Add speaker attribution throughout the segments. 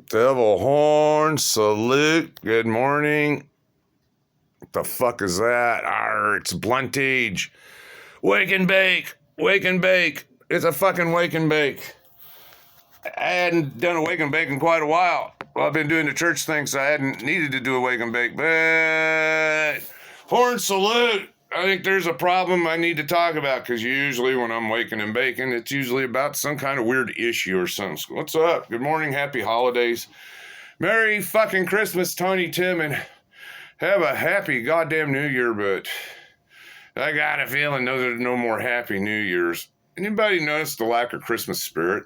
Speaker 1: Devil horn, salute, good morning. What the fuck is that? It's Bluntage. Wake and bake, wake and bake. It's a fucking wake and bake. I hadn't done a wake and bake in quite a while. Well, I've been doing the church thing, so I hadn't needed to do a wake and bake. But horn salute. I think there's a problem I need to talk about, because usually when I'm waking and baking, it's usually about some kind of weird issue or something. What's up? Good morning, happy holidays. Merry fucking Christmas, Tony Tim, and have a happy goddamn New Year, but I got a feeling there's no more happy New Years. Anybody notice the lack of Christmas spirit?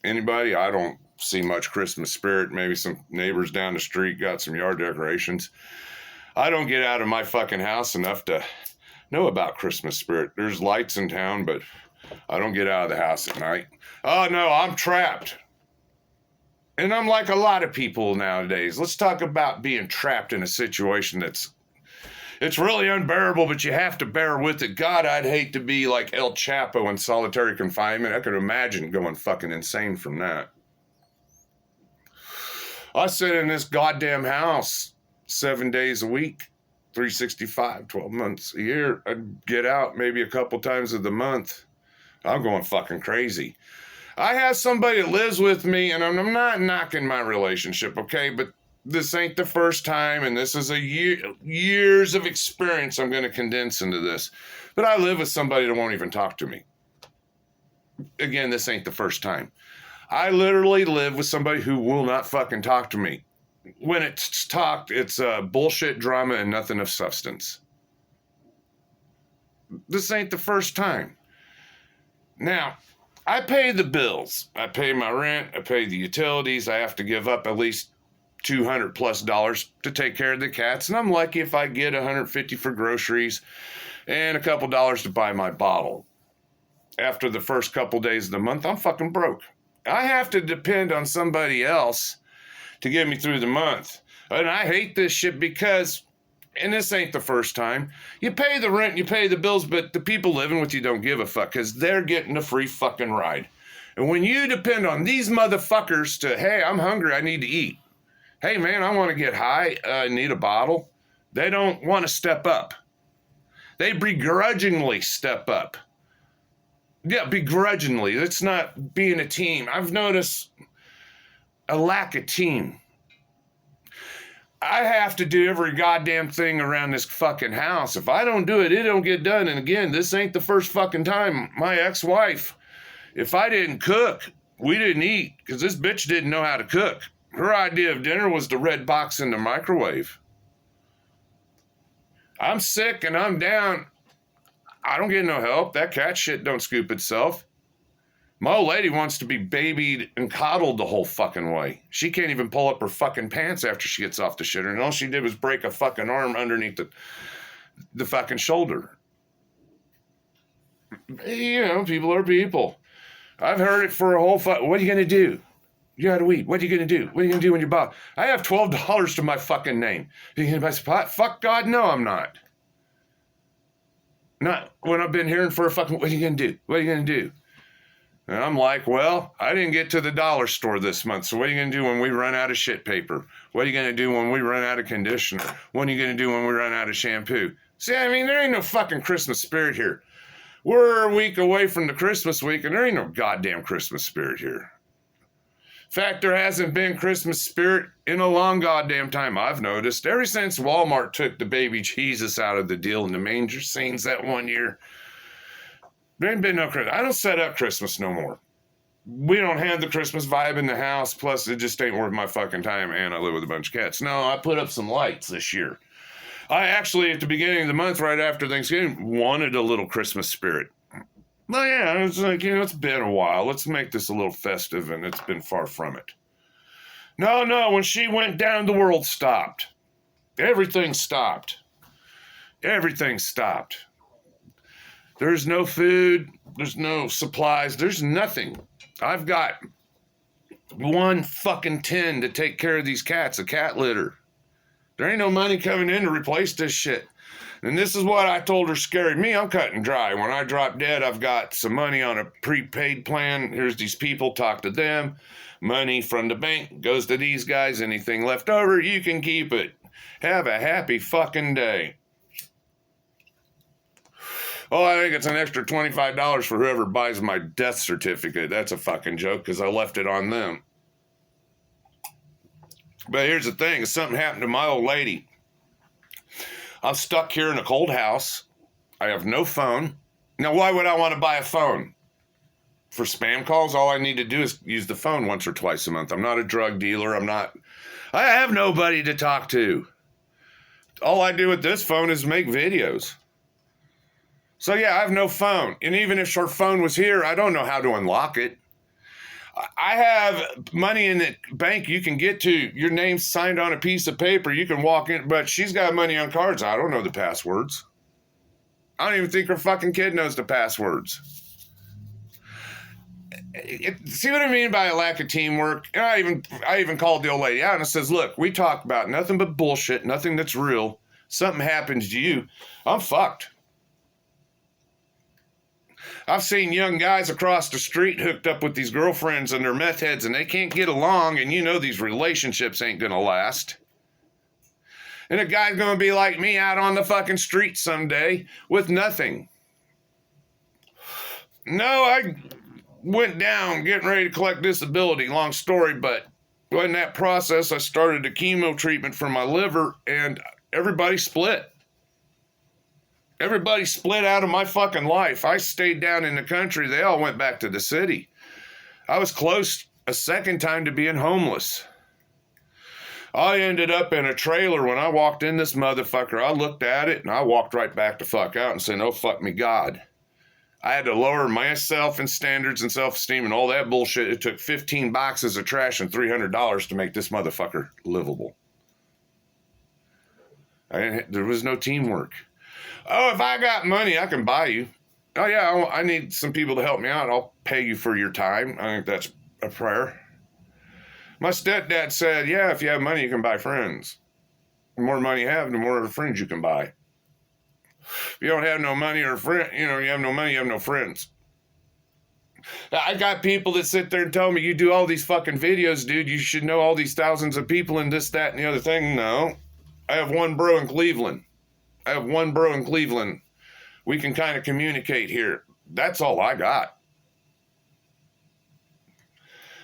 Speaker 1: Anybody? I don't see much Christmas spirit. Maybe some neighbors down the street got some yard decorations. I don't get out of my fucking house enough to know about Christmas spirit. There's lights in town, but I don't get out of the house at night. Oh no, I'm trapped. And I'm like a lot of people nowadays. Let's talk about being trapped in a situation it's really unbearable, but you have to bear with it. God, I'd hate to be like El Chapo in solitary confinement. I could imagine going fucking insane from that. I sit in this goddamn house 7 days a week, 365, 12 months a year. I'd get out maybe a couple times of the month. I'm going fucking crazy. I have somebody that lives with me, and I'm not knocking my relationship, okay? But this ain't the first time, and this is years of experience I'm going to condense into this. But I live with somebody that won't even talk to me. Again, this ain't the first time. I literally live with somebody who will not fucking talk to me. When it's talked, it's bullshit drama and nothing of substance. This ain't the first time. Now, I pay the bills. I pay my rent. I pay the utilities. I have to give up at least $200+ to take care of the cats. And I'm lucky if I get $150 for groceries and a couple dollars to buy my bottle. After the first couple days of the month, I'm fucking broke. I have to depend on somebody else to get me through the month. And I hate this shit because, and this ain't the first time, you pay the rent, you pay the bills, but the people living with you don't give a fuck because they're getting a free fucking ride. And when you depend on these motherfuckers to, hey, I'm hungry, I need to eat. Hey, man, I want to get high, I need a bottle. They don't want to step up. They begrudgingly step up. Yeah, begrudgingly. It's not being a team. I've noticed a lack of team. I have to do every goddamn thing around this fucking house. If I don't do it, it don't get done. And again, this ain't the first fucking time. My ex-wife, if I didn't cook, we didn't eat, because this bitch didn't know how to cook. Her idea of dinner was the red box in the microwave. I'm sick and I'm down. I don't get no help. That cat shit don't scoop itself. My old lady wants to be babied and coddled the whole fucking way. She can't even pull up her fucking pants after she gets off the shitter. And all she did was break a fucking arm underneath the fucking shoulder. You know, people are people. I've heard it for a whole what are you going to do? You got to eat. What are you going to do? What are you going to do when you buy? I have $12 to my fucking name. Are you going to buy some pot? Fuck God, no, I'm not. Not when I've been hearing for a fucking, what are you going to do? What are you going to do? And I'm like, well, I didn't get to the dollar store this month, so what are you going to do when we run out of shit paper? What are you going to do when we run out of conditioner? What are you going to do when we run out of shampoo? See, I mean, there ain't no fucking Christmas spirit here. We're a week away from the Christmas week, and there ain't no goddamn Christmas spirit here. In fact, there hasn't been Christmas spirit in a long goddamn time, I've noticed. Ever since Walmart took the baby Jesus out of the deal in the manger scenes that one year, there ain't been no Christmas. I don't set up Christmas no more. We don't have the Christmas vibe in the house, plus it just ain't worth my fucking time, and I live with a bunch of cats. No, I put up some lights this year. I actually, at the beginning of the month, right after Thanksgiving, wanted a little Christmas spirit. Well, yeah, it's like, it's been a while. Let's make this a little festive, and it's been far from it. No, when she went down, the world stopped. Everything stopped. Everything stopped. There's no food. There's no supplies. There's nothing. I've got one fucking tin to take care of these cats, a cat litter. There ain't no money coming in to replace this shit. And this is what I told her scared me. I'm cutting dry. When I drop dead, I've got some money on a prepaid plan. Here's these people, talk to them. Money from the bank goes to these guys. Anything left over, you can keep it. Have a happy fucking day. Oh, I think it's an extra $25 for whoever buys my death certificate. That's a fucking joke because I left it on them. But here's the thing. If something happened to my old lady, I'm stuck here in a cold house. I have no phone. Now, why would I want to buy a phone? For spam calls, all I need to do is use the phone once or twice a month. I'm not a drug dealer. I have nobody to talk to. All I do with this phone is make videos. So yeah, I have no phone. And even if her phone was here, I don't know how to unlock it. I have money in the bank you can get to. Your name's signed on a piece of paper. You can walk in, but she's got money on cards. I don't know the passwords. I don't even think her fucking kid knows the passwords. See what I mean by a lack of teamwork? And I even called the old lady out and I says, look, we talk about nothing but bullshit, nothing that's real. Something happens to you, I'm fucked. I've seen young guys across the street hooked up with these girlfriends and their meth heads and they can't get along, and you know these relationships ain't gonna last. And a guy's gonna be like me out on the fucking street someday with nothing. No, I went down getting ready to collect disability, long story, but in that process I started a chemo treatment for my liver and everybody split. Everybody split out of my fucking life. I stayed down in the country. They all went back to the city. I was close a second time to being homeless. I ended up in a trailer. When I walked in this motherfucker, I looked at it and I walked right back the fuck out and said, oh, fuck me, God. I had to lower myself and standards and self-esteem and all that bullshit. It took 15 boxes of trash and $300 to make this motherfucker livable. There was no teamwork. Oh, if I got money, I can buy you. Oh, yeah, I need some people to help me out. I'll pay you for your time. I think that's a prayer. My stepdad said, yeah, if you have money, you can buy friends. The more money you have, the more friends you can buy. If you don't have no money or friend, you have no money, you have no friends. I got people that sit there and tell me, you do all these fucking videos, dude. You should know all these thousands of people and this, that, and the other thing. No. I have one bro in Cleveland. We can kind of communicate here. That's all I got.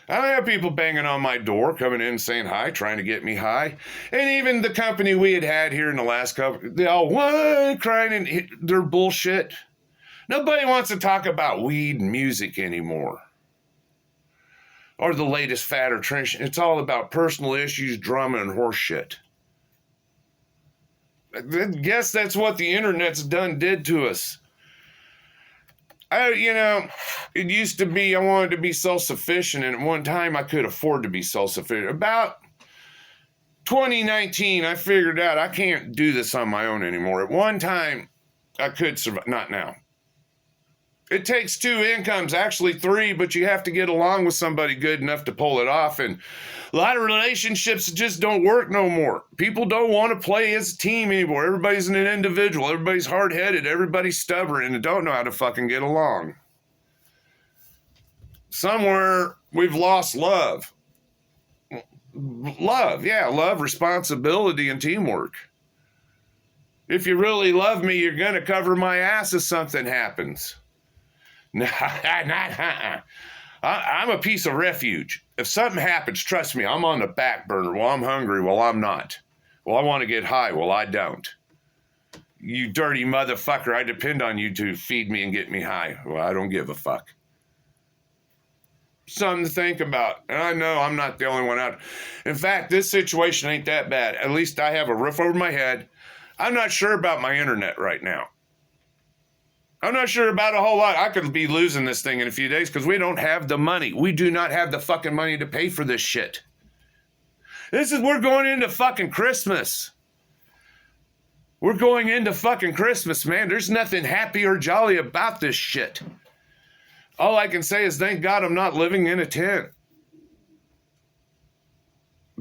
Speaker 1: I don't have people banging on my door, coming in saying hi, trying to get me high. And even the company we had here in the last couple, they all crying and their bullshit. Nobody wants to talk about weed and music anymore. Or the latest fad or trend. It's all about personal issues, drama, and horse shit. I guess that's what the internet's did to us. It used to be I wanted to be self-sufficient, and at one time I could afford to be self-sufficient. About 2019, I figured out I can't do this on my own anymore. At one time, I could survive. Not now. It takes 2 incomes, actually 3, but you have to get along with somebody good enough to pull it off. And a lot of relationships just don't work no more. People don't want to play as a team anymore. Everybody's an individual. Everybody's hard-headed. Everybody's stubborn and don't know how to fucking get along. Somewhere we've lost love. Love, responsibility, and teamwork. If you really love me, you're going to cover my ass if something happens. I'm a piece of refuge. If something happens, trust me, I'm on the back burner. Well, I'm hungry. Well, I'm not. Well, I want to get high. Well, I don't. You dirty motherfucker, I depend on you to feed me and get me high. Well, I don't give a fuck. Something to think about. And I know I'm not the only one out. In fact, this situation ain't that bad. At least I have a roof over my head. I'm not sure about my internet right now. I'm not sure about a whole lot. I could be losing this thing in a few days because we don't have the money. We do not have the fucking money to pay for this shit. We're going into fucking Christmas. We're going into fucking Christmas, man. There's nothing happy or jolly about this shit. All I can say is thank God I'm not living in a tent.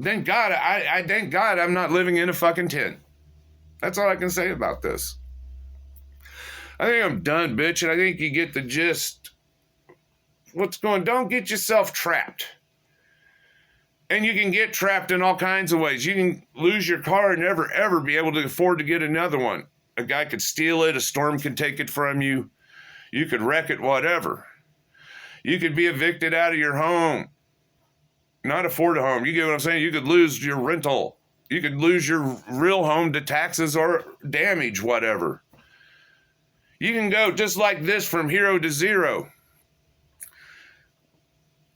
Speaker 1: Thank God, I thank God I'm not living in a fucking tent. That's all I can say about this. I think I'm done, bitch, and I think you get the gist. What's going? Don't get yourself trapped. And you can get trapped in all kinds of ways. You can lose your car and never, ever be able to afford to get another one. A guy could steal it. A storm could take it from you. You could wreck it, whatever. You could be evicted out of your home. Not afford a home. You get what I'm saying? You could lose your rental. You could lose your real home to taxes or damage, whatever. You can go just like this from hero to zero.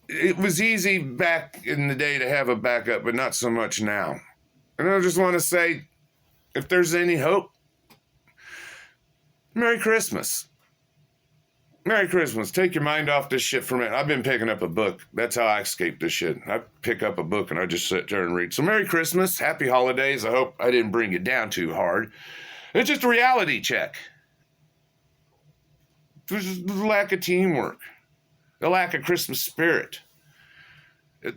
Speaker 1: It was easy back in the day to have a backup, but not so much now. And I just want to say, if there's any hope, Merry Christmas. Merry Christmas. Take your mind off this shit for a minute. I've been picking up a book. That's how I escape this shit. I pick up a book and I just sit there and read. So Merry Christmas. Happy holidays. I hope I didn't bring you down too hard. It's just a reality check. There's a lack of teamwork. A lack of Christmas spirit.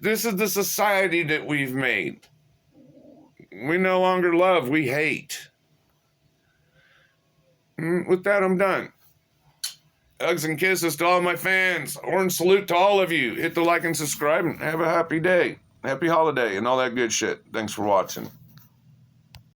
Speaker 1: This is the society that we've made. We no longer love, we hate. With that, I'm done. Hugs and kisses to all my fans. Orange salute to all of you. Hit the like and subscribe and have a happy day. Happy holiday and all that good shit. Thanks for watching.